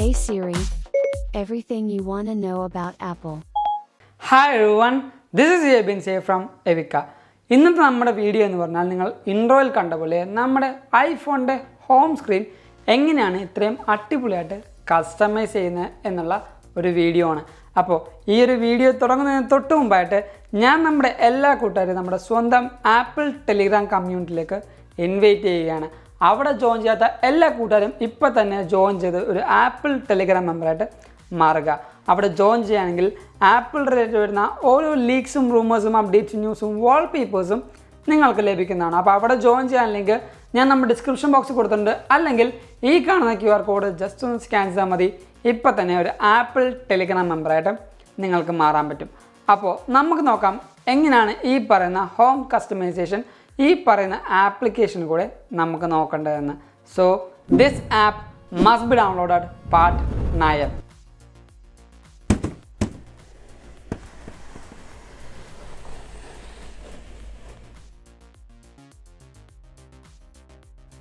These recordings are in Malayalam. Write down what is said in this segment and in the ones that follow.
Hey Siri, everything you want to know about Apple. Hi everyone, this is Abin from Evika. ഇന്നത്തെ നമ്മുടെ വീഡിയോ എന്ന് പറഞ്ഞാൽ നിങ്ങൾ ഇൻട്രോയിൽ കണ്ട പോലെ നമ്മുടെ ഐഫോണിൻ്റെ ഹോം സ്ക്രീൻ എങ്ങനെയാണ് ഇത്രയും അടിപൊളിയായിട്ട് കസ്റ്റമൈസ് ചെയ്യുന്നത് എന്നുള്ള ഒരു വീഡിയോ ആണ്. അപ്പോൾ ഈ ഒരു വീഡിയോ തുടങ്ങുന്നതിന് തൊട്ട് മുമ്പായിട്ട് ഞാൻ നമ്മുടെ എല്ലാ കൂട്ടുകാരും നമ്മുടെ സ്വന്തം ആപ്പിൾ ടെലിഗ്രാം കമ്മ്യൂണിറ്റിയിലേക്ക് ഇൻവൈറ്റ് ചെയ്യുകയാണ്. അവിടെ ജോയിൻ ചെയ്യാത്ത എല്ലാ കൂട്ടുകാരും ഇപ്പോൾ തന്നെ ജോയിൻ ചെയ്ത് ഒരു ആപ്പിൾ ടെലിഗ്രാം മെമ്പറായിട്ട് മാറുക. അവിടെ ജോയിൻ ചെയ്യുകയാണെങ്കിൽ ആപ്പിൾ റിലേറ്റഡ് വരുന്ന ഓരോ ലീക്സും റൂമേഴ്സും അപ്ഡേറ്റ്സും ന്യൂസും വാൾപേപ്പേഴ്സും നിങ്ങൾക്ക് ലഭിക്കുന്നതാണ്. അപ്പോൾ അവിടെ ജോയിൻ ചെയ്യാൻ ലിങ്ക് ഞാൻ നമ്മുടെ ഡിസ്ക്രിപ്ഷൻ ബോക്സിൽ കൊടുത്തിട്ടുണ്ട്. അല്ലെങ്കിൽ ഈ കാണുന്ന QR കോഡ് ജസ്റ്റ് ഒന്ന് സ്കാൻ ചെയ്താൽ മതി. ഇപ്പോൾ തന്നെ ഒരു ആപ്പിൾ ടെലിഗ്രാം മെമ്പറായിട്ട് നിങ്ങൾക്ക് മാറാൻ പറ്റും. അപ്പോൾ നമുക്ക് നോക്കാം എങ്ങനെയാണ് ഈ പറയുന്ന ഹോം കസ്റ്റമൈസേഷൻ ഈ പറയുന്ന ആപ്ലിക്കേഷൻ കൂടെ നമുക്ക് നോക്കേണ്ടതെന്ന്. So this app must be downloaded part 9.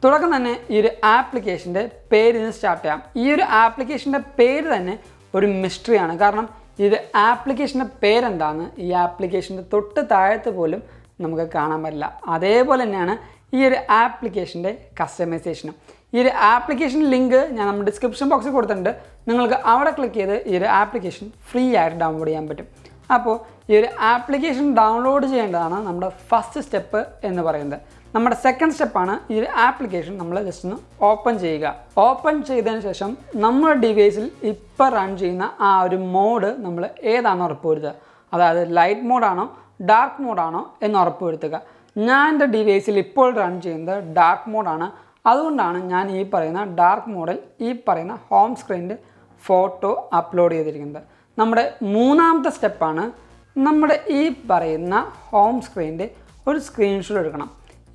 തുടക്കം തന്നെ ഈ ഒരു ആപ്ലിക്കേഷൻ്റെ പേരിന് സ്റ്റാർട്ട് ചെയ്യാം. ഈ ഒരു ആപ്ലിക്കേഷൻ്റെ പേര് തന്നെ ഒരു മിസ്റ്ററിയാണ്. കാരണം ഇത് ആപ്ലിക്കേഷൻ്റെ പേരെന്താണെന്ന് ഈ ആപ്ലിക്കേഷൻ്റെ തൊട്ട് താഴത്ത് പോലും നമുക്ക് കാണാൻ പറ്റില്ല. അതേപോലെ തന്നെയാണ് ഈ ഒരു ആപ്ലിക്കേഷൻ്റെ കസ്റ്റമൈസേഷനും. ഈ ഒരു ആപ്ലിക്കേഷൻ ലിങ്ക് ഞാൻ നമ്മുടെ ഡിസ്ക്രിപ്ഷൻ ബോക്സിൽ കൊടുത്തിട്ടുണ്ട്. നിങ്ങൾക്ക് അവിടെ ക്ലിക്ക് ചെയ്ത് ഈ ഒരു ആപ്ലിക്കേഷൻ ഫ്രീ ആയിട്ട് ഡൗൺലോഡ് ചെയ്യാൻ പറ്റും. അപ്പോൾ ഈ ഒരു ആപ്ലിക്കേഷൻ ഡൗൺലോഡ് ചെയ്യേണ്ടതാണ് നമ്മുടെ ഫസ്റ്റ് സ്റ്റെപ്പ് എന്ന് പറയുന്നത്. നമ്മുടെ സെക്കൻഡ് സ്റ്റെപ്പാണ് ഈ ഒരു ആപ്ലിക്കേഷൻ നമ്മൾ ജസ്റ്റ് ഒന്ന് ഓപ്പൺ ചെയ്യുക. ഓപ്പൺ ചെയ്തതിന് ശേഷം നമ്മുടെ ഡിവൈസിൽ ഇപ്പോൾ റൺ ചെയ്യുന്ന ആ ഒരു മോഡ് നമ്മൾ ഏതാണെന്ന് ഉറപ്പുവരുത്തുക. അതായത് ലൈറ്റ് മോഡാണോ ഡാർക്ക് മോഡാണോ എന്ന് ഉറപ്പുവരുത്തുക. ഞാൻ എൻ്റെ ഡിവൈസിൽ ഇപ്പോൾ റൺ ചെയ്യുന്നത് ഡാർക്ക് മോഡാണ്. അതുകൊണ്ടാണ് ഞാൻ ഈ പറയുന്ന ഡാർക്ക് മോഡിൽ ഈ പറയുന്ന ഹോം സ്ക്രീനിൻ്റെ ഫോട്ടോ അപ്ലോഡ് ചെയ്തിരിക്കുന്നത്. നമ്മുടെ മൂന്നാമത്തെ സ്റ്റെപ്പാണ് നമ്മുടെ ഈ പറയുന്ന ഹോം സ്ക്രീനിൻ്റെ ഒരു സ്ക്രീൻഷോട്ട് എടുക്കണം.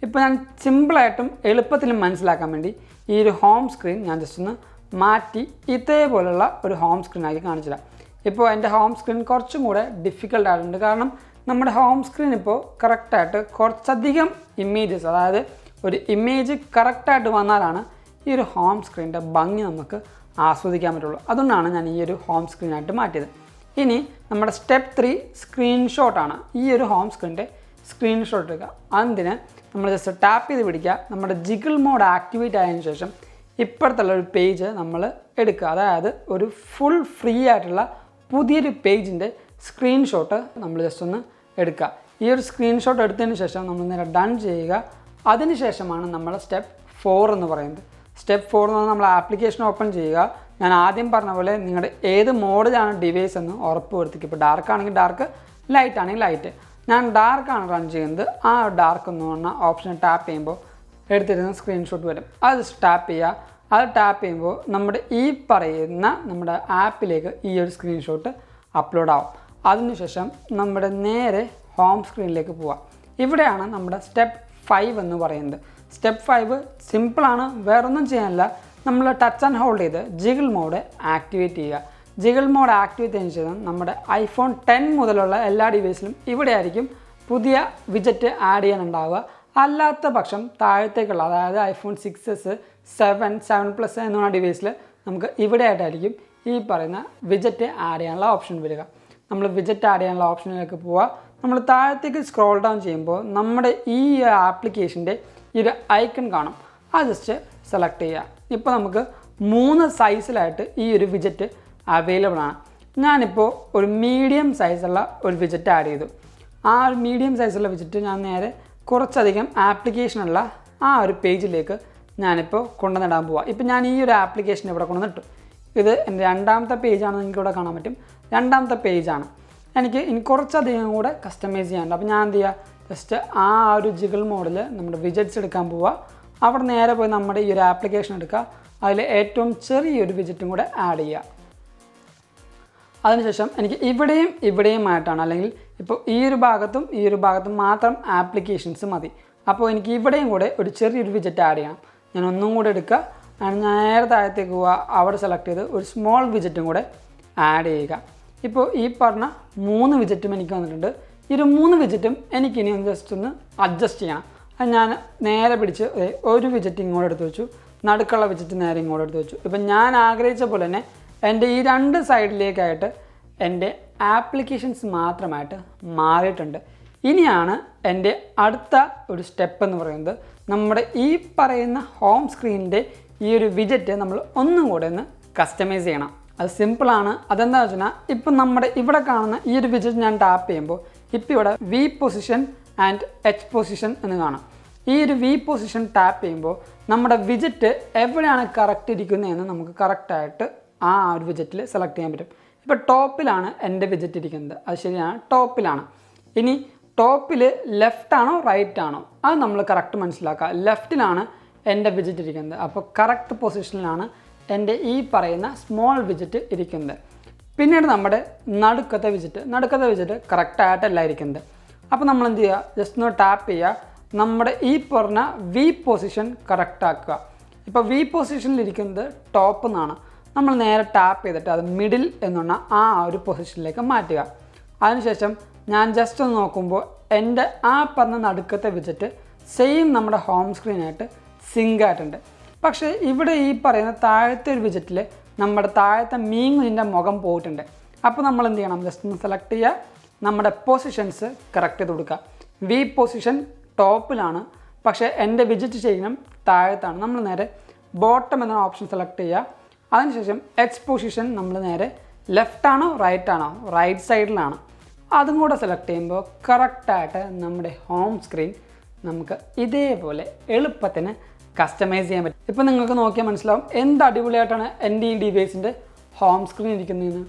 ഇപ്പോൾ ഞാൻ സിമ്പിളായിട്ടും എളുപ്പത്തിലും മനസ്സിലാക്കാൻ വേണ്ടി ഈ ഒരു ഹോം സ്ക്രീൻ ഞാൻ ജസ്റ്റ് ഒന്ന് മാറ്റി ഇതേപോലുള്ള ഒരു ഹോം സ്ക്രീനാക്കി കാണിച്ചില്ല. ഇപ്പോൾ എൻ്റെ ഹോം സ്ക്രീൻ കുറച്ചും കൂടെ ഡിഫിക്കൽട്ട് ആയിട്ടുണ്ട്. കാരണം നമ്മുടെ ഹോം സ്ക്രീൻ ഇപ്പോൾ കറക്റ്റായിട്ട് കുറച്ചധികം ഇമേജസ്, അതായത് ഒരു ഇമേജ് കറക്റ്റായിട്ട് വന്നാലാണ് ഈ ഒരു ഹോം സ്ക്രീനിൻ്റെ ഭംഗി നമുക്ക് ആസ്വദിക്കാൻ പറ്റുള്ളൂ. അതുകൊണ്ടാണ് ഞാൻ ഈ ഒരു ഹോം സ്ക്രീനായിട്ട് മാറ്റിയത്. ഇനി നമ്മുടെ സ്റ്റെപ്പ് 3 സ്ക്രീൻഷോട്ടാണ്. ഈ ഒരു ഹോം സ്ക്രീനിൻ്റെ സ്ക്രീൻഷോട്ട് എടുക്കുക. അതിന് നമ്മൾ ജസ്റ്റ് ടാപ്പ് ചെയ്ത് പിടിക്കുക. നമ്മുടെ ജിഗിൾ മോഡ് ആക്ടിവേറ്റ് ആയതിനു ശേഷം ഇപ്പോഴത്തുള്ള ഒരു പേജ് നമ്മൾ എടുക്കുക. അതായത് ഒരു ഫുൾ ഫ്രീ ആയിട്ടുള്ള പുതിയൊരു പേജിൻ്റെ സ്ക്രീൻഷോട്ട് നമ്മൾ ജസ്റ്റ് ഒന്ന് എടുക്കുക. ഈ ഒരു സ്ക്രീൻഷോട്ട് എടുത്തതിന് ശേഷം നമ്മൾ നേരെ ഡൺ ചെയ്യുക. അതിനുശേഷമാണ് നമ്മൾ സ്റ്റെപ്പ് 4 എന്ന് പറയുന്നത്. സ്റ്റെപ്പ് 4 എന്ന് പറഞ്ഞാൽ നമ്മൾ ആപ്ലിക്കേഷൻ ഓപ്പൺ ചെയ്യുക. ഞാൻ ആദ്യം പറഞ്ഞ പോലെ നിങ്ങളുടെ ഏത് മോഡിലാണ് ഡിവൈസ് എന്ന് ഉറപ്പ് വരുത്തിക്കുക. ഇപ്പോൾ ഡാർക്ക് ആണെങ്കിൽ ഡാർക്ക്, ലൈറ്റ് ആണെങ്കിൽ ലൈറ്റ്. ഞാൻ ഡാർക്കാണ് റൺ ചെയ്യുന്നത്. ആ ഡാർക്ക് എന്ന് പറഞ്ഞാൽ ഓപ്ഷൻ ടാപ്പ് ചെയ്യുമ്പോൾ എടുത്തിരുന്ന സ്ക്രീൻഷോട്ട് വരും. അത് ടാപ്പ് ചെയ്യുക. അത് ടാപ്പ് ചെയ്യുമ്പോൾ നമ്മുടെ ഈ പറയുന്ന നമ്മുടെ ആപ്പിലേക്ക് ഈ ഒരു സ്ക്രീൻഷോട്ട് അപ്ലോഡ് ആവും. അതിനുശേഷം നമ്മുടെ നേരെ ഹോം സ്ക്രീനിലേക്ക് പോവാം. ഇവിടെയാണ് നമ്മുടെ സ്റ്റെപ്പ് 5 എന്ന് പറയുന്നത്. സ്റ്റെപ്പ് 5 സിമ്പിളാണ്, വേറൊന്നും ചെയ്യാനില്ല. നമ്മൾ ടച്ച് ആൻഡ് ഹോൾഡ് ചെയ്ത് ജിഗിൾ മോഡ് ആക്ടിവേറ്റ് ചെയ്യുക. ജിഗിൾ മോഡ് ആക്ടിവേറ്റ് ചെയ്തതിന് ശേഷം നമ്മുടെ iPhone 10 മുതലുള്ള എല്ലാ ഡിവൈസിലും ഇവിടെ ആയിരിക്കും പുതിയ വിജറ്റ് ആഡ് ചെയ്യാനുണ്ടാവുക. അല്ലാത്ത പക്ഷം താഴത്തേക്കുള്ള, അതായത് iPhone 6s 7 പ്ലസ് എന്നുള്ള ഡിവൈസിൽ നമുക്ക് ഇവിടെ ആയിട്ടായിരിക്കും ഈ പറയുന്ന വിജറ്റ് ആഡ് ചെയ്യാനുള്ള ഓപ്ഷൻ വരിക. നമ്മൾ വിജറ്റ് ആഡ് ചെയ്യാനുള്ള ഓപ്ഷനിലേക്ക് പോവുക. നമ്മൾ താഴത്തേക്ക് സ്ക്രോൾ ഡൗൺ ചെയ്യുമ്പോൾ നമ്മുടെ ഈ ആപ്ലിക്കേഷൻ്റെ ഈ ഒരു ഐക്കൺ കാണും. അത് ജസ്റ്റ് സെലക്ട് ചെയ്യുക. ഇപ്പോൾ നമുക്ക് 3 സൈസിലായിട്ട് ഈ ഒരു വിജറ്റ് അവൈലബിൾ ആണ്. ഞാനിപ്പോൾ ഒരു മീഡിയം സൈസുള്ള ഒരു വിജറ്റ് ആഡ് ചെയ്തു. ആ ഒരു മീഡിയം സൈസുള്ള വിജറ്റ് ഞാൻ നേരെ കുറച്ചധികം ആപ്ലിക്കേഷനുള്ള ആ ഒരു പേജിലേക്ക് ഞാനിപ്പോൾ കൊണ്ടുവന്നിടാൻ പോവാം. ഇപ്പോൾ ഞാൻ ഈ ഒരു ആപ്ലിക്കേഷൻ ഇവിടെ കൊണ്ടുവന്നിട്ടു. ഇത് എൻ്റെ രണ്ടാമത്തെ പേജാണെന്ന് നിങ്ങൾക്ക് ഇവിടെ കാണാൻ പറ്റും. രണ്ടാമത്തെ പേജാണ്. ഇനി കുറച്ചധികം കൂടെ കസ്റ്റമൈസ് ചെയ്യാനുണ്ട്. അപ്പോൾ ഞാൻ എന്ത് ചെയ്യുക, ജസ്റ്റ് ആ ഒരു ജിഗിൾ മോഡിൽ നമ്മുടെ വിജറ്റ്സ് എടുക്കാൻ പോവുക. അവിടെ നേരെ പോയി നമ്മുടെ ഈ ഒരു ആപ്ലിക്കേഷൻ എടുക്കുക. അതിൽ ഏറ്റവും ചെറിയൊരു വിജറ്റും കൂടെ ആഡ് ചെയ്യുക. അതിനുശേഷം എനിക്ക് ഇവിടെയുമായിട്ടാണ്, അല്ലെങ്കിൽ ഇപ്പോൾ ഈ ഒരു ഭാഗത്തും മാത്രം ആപ്ലിക്കേഷൻസ് മതി. അപ്പോൾ എനിക്ക് ഇവിടെയും കൂടെ ഒരു ചെറിയൊരു വിജറ്റ് ആഡ് ചെയ്യണം. ഞാൻ ഒന്നും കൂടെ എടുക്കുക. നേരെ താഴത്തേക്ക് പോവുക. അവിടെ സെലക്ട് ചെയ്ത് ഒരു സ്മോൾ വിജറ്റും കൂടെ ആഡ് ചെയ്യുക. ഇപ്പോൾ ഈ പറഞ്ഞ 3 വിജറ്റും എനിക്ക് വന്നിട്ടുണ്ട്. ഈ ഒരു 3 വിജറ്റും എനിക്കിനി ഒന്ന് ജസ്റ്റ് ഒന്ന് അഡ്ജസ്റ്റ് ചെയ്യണം. അത് ഞാൻ നേരെ പിടിച്ച് ഒരു വിജറ്റ് ഇങ്ങോട്ട് എടുത്ത് വെച്ചു. നടുക്കുള്ള വിജിറ്റ് നേരെ ഇങ്ങോട്ട് എടുത്ത് വെച്ചു. ഇപ്പം ഞാൻ ആഗ്രഹിച്ച പോലെ തന്നെ എൻ്റെ ഈ 2 സൈഡിലേക്കായിട്ട് എൻ്റെ ആപ്ലിക്കേഷൻസ് മാത്രമായിട്ട് മാറിയിട്ടുണ്ട്. ഇനിയാണ് എൻ്റെ അടുത്ത ഒരു സ്റ്റെപ്പ് എന്ന് പറയുന്നത് നമ്മുടെ ഈ പറയുന്ന ഹോം സ്ക്രീനിൻ്റെ ഈ ഒരു വിജറ്റ് നമ്മൾ ഒന്നും കൂടെ ഒന്ന് കസ്റ്റമൈസ് ചെയ്യണം. അത് സിമ്പിളാണ്. അതെന്താണെന്ന് വെച്ച് കഴിഞ്ഞാൽ ഇപ്പം നമ്മുടെ ഇവിടെ കാണുന്ന ഈ ഒരു വിജറ്റ് ഞാൻ ടാപ്പ് ചെയ്യുമ്പോൾ ഇപ്പോൾ ഇവിടെ V position and H position എന്ന് കാണാം. ഈ ഒരു വി പൊസിഷൻ ടാപ്പ് ചെയ്യുമ്പോൾ നമ്മുടെ വിജറ്റ് എവിടെയാണ് കറക്റ്റ് ഇരിക്കുന്നതെന്ന് നമുക്ക് കറക്റ്റായിട്ട് ആ ഒരു വിജറ്റിൽ സെലക്ട് ചെയ്യാൻ പറ്റും. ഇപ്പോൾ ടോപ്പിലാണ് എൻ്റെ വിജറ്റ് ഇരിക്കുന്നത്, അത് ശരിയാണ്, ടോപ്പിലാണ്. ഇനി ടോപ്പിൽ ലെഫ്റ്റ് ആണോ റൈറ്റ് ആണോ അത് നമ്മൾ കറക്റ്റ് മനസ്സിലാക്കുക. ലെഫ്റ്റിലാണ് എൻ്റെ വിജറ്റ് ഇരിക്കുന്നത്, അപ്പോൾ കറക്റ്റ് പൊസിഷനിലാണ് എൻ്റെ ഈ പറയുന്ന സ്മോൾ വിജറ്റ് ഇരിക്കുന്നത്. പിന്നീട് നമ്മുടെ നടുക്കത്തെ വിജറ്റ് കറക്റ്റായിട്ടല്ല ഇരിക്കുന്നത്. അപ്പോൾ നമ്മൾ എന്ത് ചെയ്യുക, ജസ്റ്റ് ഒന്ന് ടാപ്പ് ചെയ്യുക, നമ്മുടെ ഈ പറഞ്ഞ വി പൊസിഷൻ കറക്റ്റ് ആക്കുക. ഇപ്പോൾ വി പൊസിഷനിലിരിക്കുന്നത് ടോപ്പ് എന്നാണ്, നമ്മൾ നേരെ ടാപ്പ് ചെയ്തിട്ട് അത് മിഡിൽ എന്നുള്ള ആ ഒരു പൊസിഷനിലേക്ക് മാറ്റുക. അതിനുശേഷം ഞാൻ ജസ്റ്റ് ഒന്ന് നോക്കുമ്പോൾ എൻ്റെ ആ പറഞ്ഞ നടുക്കത്തെ വിജറ്റ് സെയിം നമ്മുടെ ഹോം സ്ക്രീനായിട്ട് സിങ്ക് ആയിട്ടുണ്ട്. പക്ഷേ ഇവിടെ ഈ പറയുന്ന താഴത്തെ ഒരു വിജറ്റിൽ നമ്മുടെ താഴത്തെ മീൻകുഞ്ഞിൻ്റെ മുഖം പോയിട്ടുണ്ട്. അപ്പോൾ നമ്മൾ എന്ത് ചെയ്യണം, ജസ്റ്റ് ഒന്ന് സെലക്ട് ചെയ്യുക, നമ്മുടെ പൊസിഷൻസ് കറക്റ്റ് ചെയ്ത് കൊടുക്കുക. വി പൊസിഷൻ ടോപ്പിലാണ്, പക്ഷേ എൻ്റെ വിജറ്റ് ചെയ്യണം താഴത്താണ്. നമ്മൾ നേരെ ബോട്ടം എന്ന ഓപ്ഷൻ സെലക്ട് ചെയ്യുക. അതിനുശേഷം എച്ച് പൊസിഷൻ നമ്മൾ നേരെ ലെഫ്റ്റ് ആണോ റൈറ്റ് ആണോ, റൈറ്റ് സൈഡിലാണ്, അതും കൂടെ സെലക്ട് ചെയ്യുമ്പോൾ കറക്റ്റായിട്ട് നമ്മുടെ ഹോം സ്ക്രീൻ നമുക്ക് ഇതേപോലെ എളുപ്പത്തിന് കസ്റ്റമൈസ് ചെയ്യാൻ പറ്റും. ഇപ്പോൾ നിങ്ങൾക്ക് നോക്കിയാൽ മനസ്സിലാവും എന്ത് അടിപൊളിയായിട്ടാണ് എൻ്റെ ഈ ഡിവൈസിൻ്റെ ഹോം സ്ക്രീൻ ഇരിക്കുന്നതെന്ന്.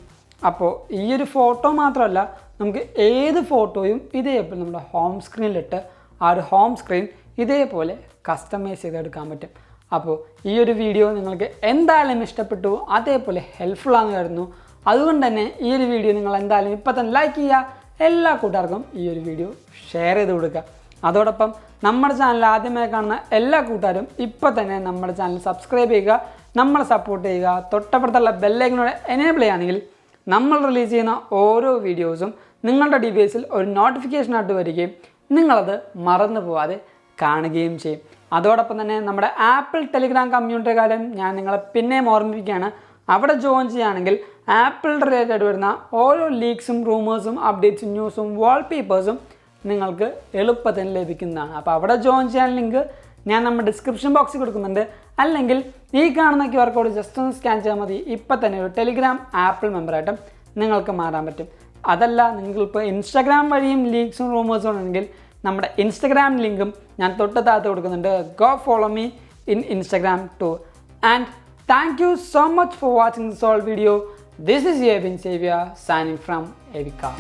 അപ്പോൾ ഈ ഒരു ഫോട്ടോ മാത്രമല്ല, നമുക്ക് ഏത് ഫോട്ടോയും ഇതേപോലെ നമ്മുടെ ഹോം സ്ക്രീനിലിട്ട് ആ ഒരു ഹോം സ്ക്രീൻ ഇതേപോലെ കസ്റ്റമൈസ് ചെയ്തെടുക്കാൻ പറ്റും. അപ്പോൾ ഈ ഒരു വീഡിയോ നിങ്ങൾക്ക് എന്തായാലും ഇഷ്ടപ്പെട്ടു, അതേപോലെ ഹെൽപ്ഫുൾ ആണെന്ന് കരുതുന്നു. അതുകൊണ്ട് തന്നെ ഈ ഒരു വീഡിയോ നിങ്ങൾ എന്തായാലും ഇപ്പം തന്നെ ലൈക്ക് ചെയ്യുക, എല്ലാ കൂട്ടുകാർക്കും ഈ ഒരു വീഡിയോ ഷെയർ ചെയ്ത് കൊടുക്കുക. അതോടൊപ്പം നമ്മുടെ ചാനൽ ആദ്യമായി കാണുന്ന എല്ലാ കൂട്ടുകാരും ഇപ്പം തന്നെ നമ്മുടെ ചാനൽ സബ്സ്ക്രൈബ് ചെയ്യുക, നമ്മളെ സപ്പോർട്ട് ചെയ്യുക. തൊട്ടപ്പുറത്തുള്ള ബെല്ലൈക്കനോട് എനേബിൾ ചെയ്യുകയാണെങ്കിൽ നമ്മൾ റിലീസ് ചെയ്യുന്ന ഓരോ വീഡിയോസും നിങ്ങളുടെ ഡിവൈസിൽ ഒരു നോട്ടിഫിക്കേഷനായിട്ട് വരികയും നിങ്ങളത് മറന്നു പോവാതെ കാണുകയും ചെയ്യും. അതോടൊപ്പം തന്നെ നമ്മുടെ ആപ്പിൾ ടെലിഗ്രാം കമ്മ്യൂണിറ്റി കാര്യം ഞാൻ നിങ്ങളെ പിന്നെയും ഓർമ്മിപ്പിക്കുകയാണ്. അവിടെ ജോയിൻ ചെയ്യുകയാണെങ്കിൽ ആപ്പിൾ റിലേറ്റഡ് വരുന്ന ഓരോ ലീക്സും റൂമേഴ്സും അപ്ഡേറ്റ്സും ന്യൂസും വാൾപേപ്പേഴ്സും നിങ്ങൾക്ക് എളുപ്പത്തിൽ ലഭിക്കുന്നതാണ്. അപ്പോൾ അവിടെ ജോയിൻ ചെയ്യാൻ ലിങ്ക് ഞാൻ നമ്മുടെ ഡിസ്ക്രിപ്ഷൻ ബോക്സിൽ കൊടുക്കുന്നുണ്ട്. അല്ലെങ്കിൽ ഈ കാണുന്ന QR കോഡ് ജസ്റ്റ് ഒന്ന് സ്കാൻ ചെയ്താൽ മതി. ഇപ്പം തന്നെ ഒരു ടെലിഗ്രാം ആപ്പിൾ മെമ്പറായിട്ടും നിങ്ങൾക്ക് മാറാൻ പറ്റും. അതല്ല, നിങ്ങളിപ്പോൾ ഇൻസ്റ്റാഗ്രാം വഴിയും ലീക്സും റൂമേഴ്സും ഉണ്ടെങ്കിൽ നമ്മുടെ ഇൻസ്റ്റഗ്രാം ലിങ്കും ഞാൻ തൊട്ട് താഴത്ത് കൊടുക്കുന്നുണ്ട്. Go follow me in Instagram too. And thank you so much for watching this whole video. This is Abin Xavier signing from Avica.